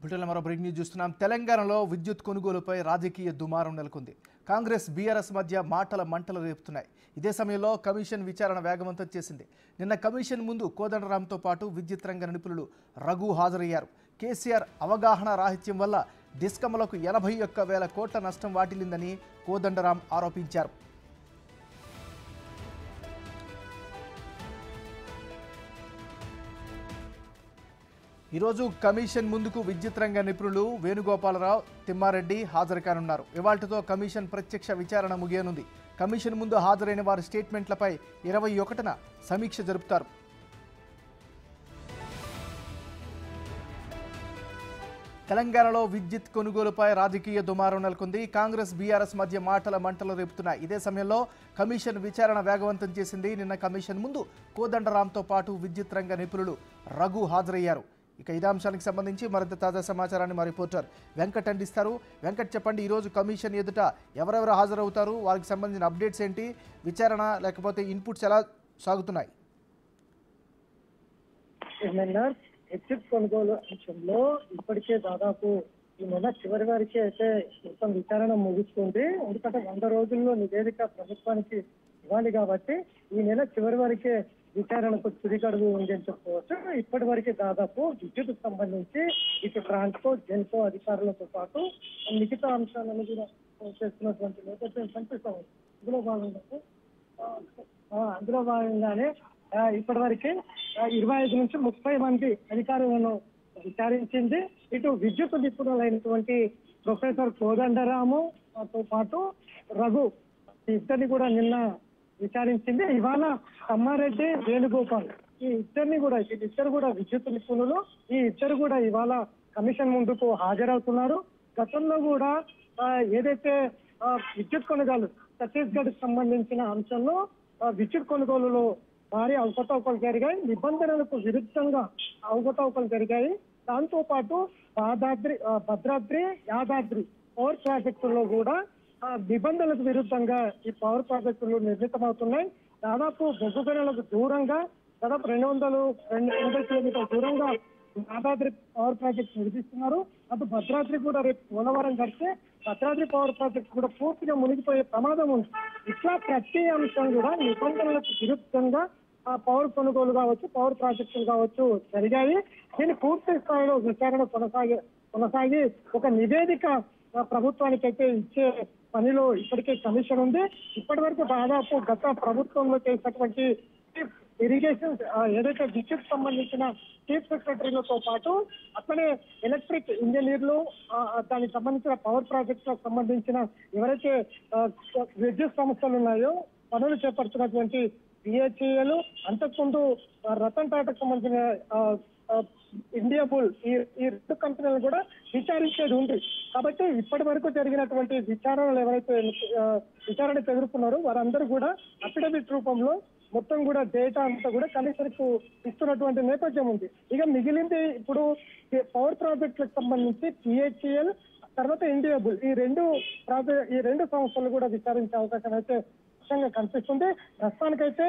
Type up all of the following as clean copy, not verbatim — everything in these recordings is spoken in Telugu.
బ్రిటన్లో మరో బ్రేకింగ్ న్యూస్ చూస్తున్నాం. తెలంగాణలో విద్యుత్ కొనుగోలుపై రాజకీయ దుమారం నెలకొంది. కాంగ్రెస్ బీఆర్ఎస్ మధ్య మాటల మంటలు రేపుతున్నాయి. ఇదే సమయంలో కమిషన్ విచారణ వేగవంతం చేసింది. నిన్న కమిషన్ ముందు కోదండరాంతో పాటు విద్యుత్ రంగ నిపుణులు రఘు హాజరయ్యారు. కేసీఆర్ అవగాహన రాహిత్యం వల్ల డిస్కమ్లకు 81,000 కోట్ల నష్టం వాటిల్లిందని కోదండరాం ఆరోపించారు. ఈరోజు కమిషన్ ముందుకు విద్యుత్ రంగ నిపుణులు వేణుగోపాలరావు, తిమ్మారెడ్డి హాజరు కానున్నారు. ఇవాళ్టితో కమిషన్ ప్రత్యక్ష విచారణ ముగియనుంది. కమిషన్ ముందు హాజరైన వారి స్టేట్మెంట్లపై 21న సమీక్ష జరుపుతారు. తెలంగాణలో విద్యుత్ కొనుగోలుపై రాజకీయ దుమారం నెలకొంది. కాంగ్రెస్ బీఆర్ఎస్ మధ్య మాటల మంటలు రేపుతున్నాయి. ఇదే సమయంలో కమిషన్ విచారణ వేగవంతం చేసింది. నిన్న కమిషన్ ముందు కోదండరాంతో పాటు విద్యుత్ రంగ నిపుణులు రఘు హాజరయ్యారు. ఇక ఇదే అంశానికి సంబంధించి మరింత తాజా సమాచారాన్ని మా రిపోర్టర్ వెంకట్ అందిస్తారు. వెంకట్, చెప్పండి, ఈరోజు కమిషన్ ఎదుట ఎవరెవరు హాజరవుతారు, వారికి సంబంధించిన అప్డేట్స్ ఏంటి, విచారణ లేకపోతే ఇన్పుట్స్ ఎలా సాగుతున్నాయి? విద్యుత్ కొనుగోలు అంశంలో ఇప్పటికే దాదాపు ఈ నెల చివరి వరకే అయితే మొత్తం విచారణ ముగుస్తుంది. ఎందుకంటే 100 రోజుల్లో నివేదిక ప్రభుత్వానికి ఇవ్వాలి కాబట్టి ఈ నెల చివరి వరకే విచారణకు తుదిగడుగు ఉంది అని చెప్పుకోవచ్చు. ఇప్పటి వరకే దాదాపు విద్యుత్ సంబంధించి ఇటు ట్రాన్స్పోర్ట్, జెన్కో అధికారులతో పాటు మిగతా అంశాలను కూడా చేస్తున్నటువంటి నేపథ్యం కనిపిస్తాం. అందులో భాగంగానే ఇప్పటి వరకే 25 నుంచి 30 మంది అధికారులను విచారించింది. ఇటు విద్యుత్ నిపుణులైనటువంటి ప్రొఫెసర్ కోదండరాముతో పాటు రఘు ఇద్దరిని కూడా నిన్న విచారించింది. ఇవాళ తిమ్మారెడ్డి, వేణుగోపాల్ ఈ ఇద్దరు కూడా విద్యుత్ నిపుణులు. ఈ ఇద్దరు కూడా ఇవాళ కమిషన్ ముందుకు హాజరవుతున్నారు. గతంలో కూడా ఏదైతే విద్యుత్ కొనుగోలు ఛత్తీస్గఢ్ సంబంధించిన అంశంలో విద్యుత్ కొనుగోలులో భారీ అవకతవకలు జరిగాయి, నిబంధనలకు విరుద్ధంగా అవకతవకలు జరిగాయి. దాంతో పాటు భద్రాద్రి, యాదాద్రి పవర్ ప్రాజెక్టుల్లో కూడా నిబంధనలకు విరుద్ధంగా ఈ పవర్ ప్రాజెక్టులు నిర్మితమవుతున్నాయి. దాదాపు బొగ్గు గనులకు దూరంగా దాదాపు 200 కిలోమీటర్ల దూరంగా యాదాద్రి పవర్ ప్రాజెక్ట్ నిర్మిస్తున్నారు. అటు భద్రాద్రి కూడా రేపు పోలవరం కడితే భద్రాద్రి పవర్ ప్రాజెక్ట్ కూడా పూర్తిగా మునిగిపోయే ప్రమాదం ఉంది. ఇట్లా ప్రతి అంశం కూడా నిబంధనలకు విరుద్ధంగా పవర్ కొనుగోలు కావచ్చు, పవర్ ప్రాజెక్టులు కావచ్చు జరిగాయి. దీన్ని పూర్తి స్థాయిలో విచారణ కొనసాగి ఒక నివేదిక ప్రభుత్వానికి అయితే ఇచ్చే పనిలో ఇప్పటికే కమిషన్ ఉంది. ఇప్పటి వరకు దాదాపు గత ప్రభుత్వంలో చేసినటువంటి ఇరిగేషన్ ఏదైతే విద్యుత్ సంబంధించిన చీఫ్ సెక్రటరీలతో పాటు అట్లనే ఎలక్ట్రిక్ ఇంజనీర్లు, దానికి సంబంధించిన పవర్ ప్రాజెక్టులకు సంబంధించిన ఎవరైతే విద్యుత్ సంస్థలు ఉన్నాయో పనులు చేపడుతున్నటువంటి బిహెచ్ఈఎల్, అంతకుముందు రతన్ టాటాకు సంబంధించిన ఇండియా బుల్ ఈ 2 కంపెనీలు కూడా విచారించేది ఉంది. కాబట్టి ఇప్పటి వరకు జరిగినటువంటి విచారణలు ఎవరైతే విచారణకు ఎదుర్కొన్నారో వారందరూ కూడా అఫిడవిట్ రూపంలో మొత్తం కూడా డేటా అంతా కూడా కమిషన్ కు ఇస్తున్నటువంటి నేపథ్యం ఉంది. ఇక మిగిలింది ఇప్పుడు పవర్ ప్రాజెక్టులకు సంబంధించి బిహెచ్ఈఎల్, తర్వాత ఇండియా బుల్ ఈ రెండు సంస్థలు కూడా విచారించే అవకాశం అయితే స్పష్టంగా కనిపిస్తుంది. ప్రస్తుతానికైతే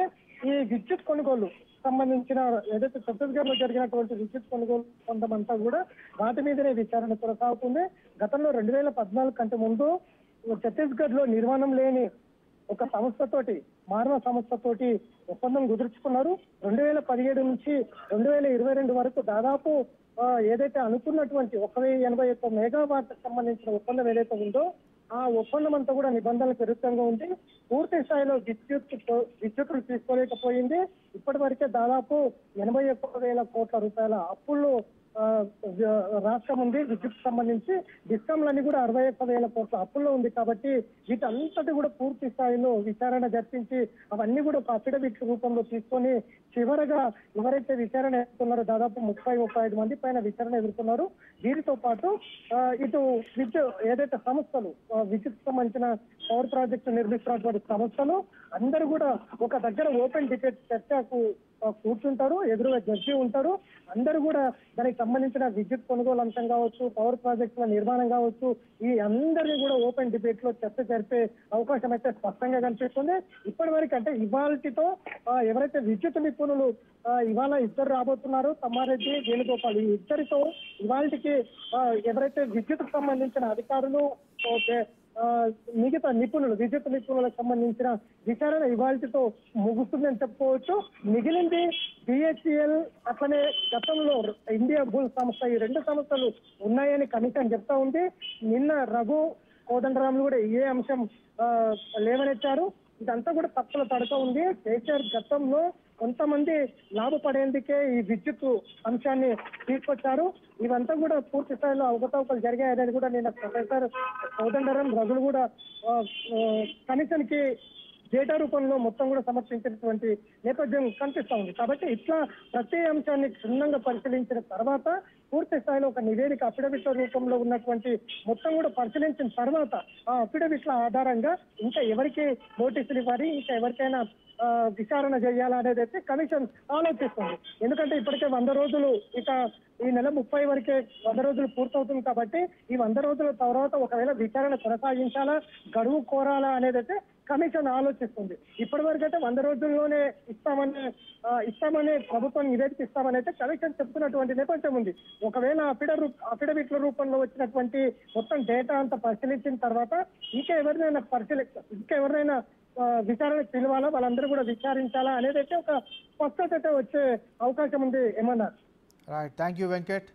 ఈ విద్యుత్ కొనుగోలు సంబంధించిన ఏదైతే ఛత్తీస్గఢ్ లో జరిగినటువంటి విద్యుత్ కొనుగోలు పొందమంతా కూడా వాటి మీదనే విచారణ కొనసాగుతుంది. గతంలో 2014 కంటే ముందు ఛత్తీస్గఢ్ లో నిర్మాణం లేని ఒక సంస్థతోటి, మానవ సంస్థతోటి ఒప్పందం కుదుర్చుకున్నారు. 2017 నుంచి 2022 వరకు దాదాపు ఏదైతే అనుకున్నటువంటి 1,081 మెగావాట్ సంబంధించిన ఒప్పందం ఏదైతే ఉందో ఆ ఒప్పందం అంతా కూడా నిబంధనలకు విరుద్ధంగా ఉంది. పూర్తి స్థాయిలో విద్యుత్తులు తీసుకోలేకపోయింది. ఇప్పటి వరకే దాదాపు 81,000 కోట్ల రూపాయల అప్పుల్లో రాష్ట్రం ఉంది. విద్యుత్ సంబంధించి డిస్కమ్లన్నీ కూడా 61,000 కోట్ల అప్పుల్లో ఉంది. కాబట్టి వీటంతటి కూడా పూర్తి స్థాయిలో విచారణ జరిపించి అవన్నీ కూడా అఫిడవిట్ రూపంలో తీసుకొని చివరగా ఎవరైతే విచారణ ఎదుర్కొన్నారో దాదాపు 30-35 మంది పైన విచారణ ఎదుర్కొన్నారు. వీరితో పాటు ఇటు ఏదైతే సంస్థలు విద్యుత్ సంబంధించిన పవర్ ప్రాజెక్టు నిర్మిస్తున్నటువంటి సంస్థలు అందరూ కూడా ఒక దగ్గర ఓపెన్ డిబేట్ చర్చకు కూర్చుంటారు, ఎదురుగా జడ్జి ఉంటారు. అందరూ కూడా దానికి సంబంధించిన విద్యుత్ కొనుగోలు అంశం కావచ్చు, పవర్ ప్రాజెక్టుల నిర్మాణం కావచ్చు, ఈ అందరినీ కూడా ఓపెన్ డిబేట్ లో చర్చ జరిపే అవకాశం అయితే స్పష్టంగా కనిపిస్తుంది. ఇప్పటి వరకు అంటే ఇవాళతో ఎవరైతే విద్యుత్ నిపుణులు ఇవాళ ఇద్దరు రాబోతున్నారు, తమ్మారెడ్డి, వేణుగోపాల్, ఈ ఇద్దరితో ఇవాళకి ఎవరైతే విద్యుత్ సంబంధించిన అధికారులు మిగతా నిపుణులు విద్యుత్ నిపుణులకు సంబంధించిన విచారణ ఇవాళతో ముగుస్తుందని చెప్పుకోవచ్చు. మిగిలింది బిహెచ్ఈఎల్ అట్లనే గతంలో ఇండియా బుల్ సంస్థ, ఈ రెండు సంస్థలు ఉన్నాయని కమిషన్ చెప్తా ఉంది. నిన్న రఘు కోదండరాములు కూడా ఏ అంశం లేవనెత్తారు. ఇదంతా కూడా తప్పుల తడక ఉంది. కేసీఆర్ గతంలో కొంతమంది లాభపడేందుకే ఈ విద్యుత్ అంశాన్ని తీసుకొచ్చారు. ఇవంతా కూడా పూర్తి స్థాయిలో అవకతవకలు జరిగాయనేది కూడా నిన్న ప్రొఫెసర్ కోదండరాం, రఘులు కూడా కమిషన్ కి డేటా రూపంలో మొత్తం కూడా సమర్పించినటువంటి నేపథ్యం కనిపిస్తా ఉంది. కాబట్టి ఇట్లా ప్రతి అంశాన్ని క్షుణ్ణంగా పరిశీలించిన తర్వాత పూర్తి స్థాయిలో ఒక నివేదిక అఫిడవిట్ల రూపంలో ఉన్నటువంటి మొత్తం కూడా పరిశీలించిన తర్వాత ఆ అఫిడవిట్ల ఆధారంగా ఇంకా ఎవరికి నోటీసులు ఇవ్వాలి, ఇంకా ఎవరికైనా విచారణ చేయాలా అనేది అయితే కమిషన్ ఆలోచిస్తుంది. ఎందుకంటే ఇప్పటికే 100 రోజులు, ఇక ఈ నెల 30 వరకే 100 రోజులు పూర్తవుతుంది. కాబట్టి ఈ 100 రోజుల తర్వాత ఒకవేళ విచారణ కొనసాగించాలా, గడువు కోరాలా అనేది అయితే కమిషన్ ఆలోచిస్తుంది. ఇప్పటి వరకు అయితే 100 రోజుల్లోనే ఇస్తామనే ప్రభుత్వం నివేదిక ఇస్తామని అయితే కమిషన్ చెప్తున్నటువంటి నేపథ్యం ఉంది. ఒకవేళ అఫిడవిట్ల రూపంలో వచ్చినటువంటి మొత్తం డేటా అంతా పరిశీలించిన తర్వాత ఇంకా ఎవరినైనా విచారణకు పిలవాలా, వాళ్ళందరూ కూడా విచారించాలా అనేది అయితే ఒక స్పష్టత వచ్చే అవకాశం ఉంది. ఏమన్నారు? Right, thank you Venkat.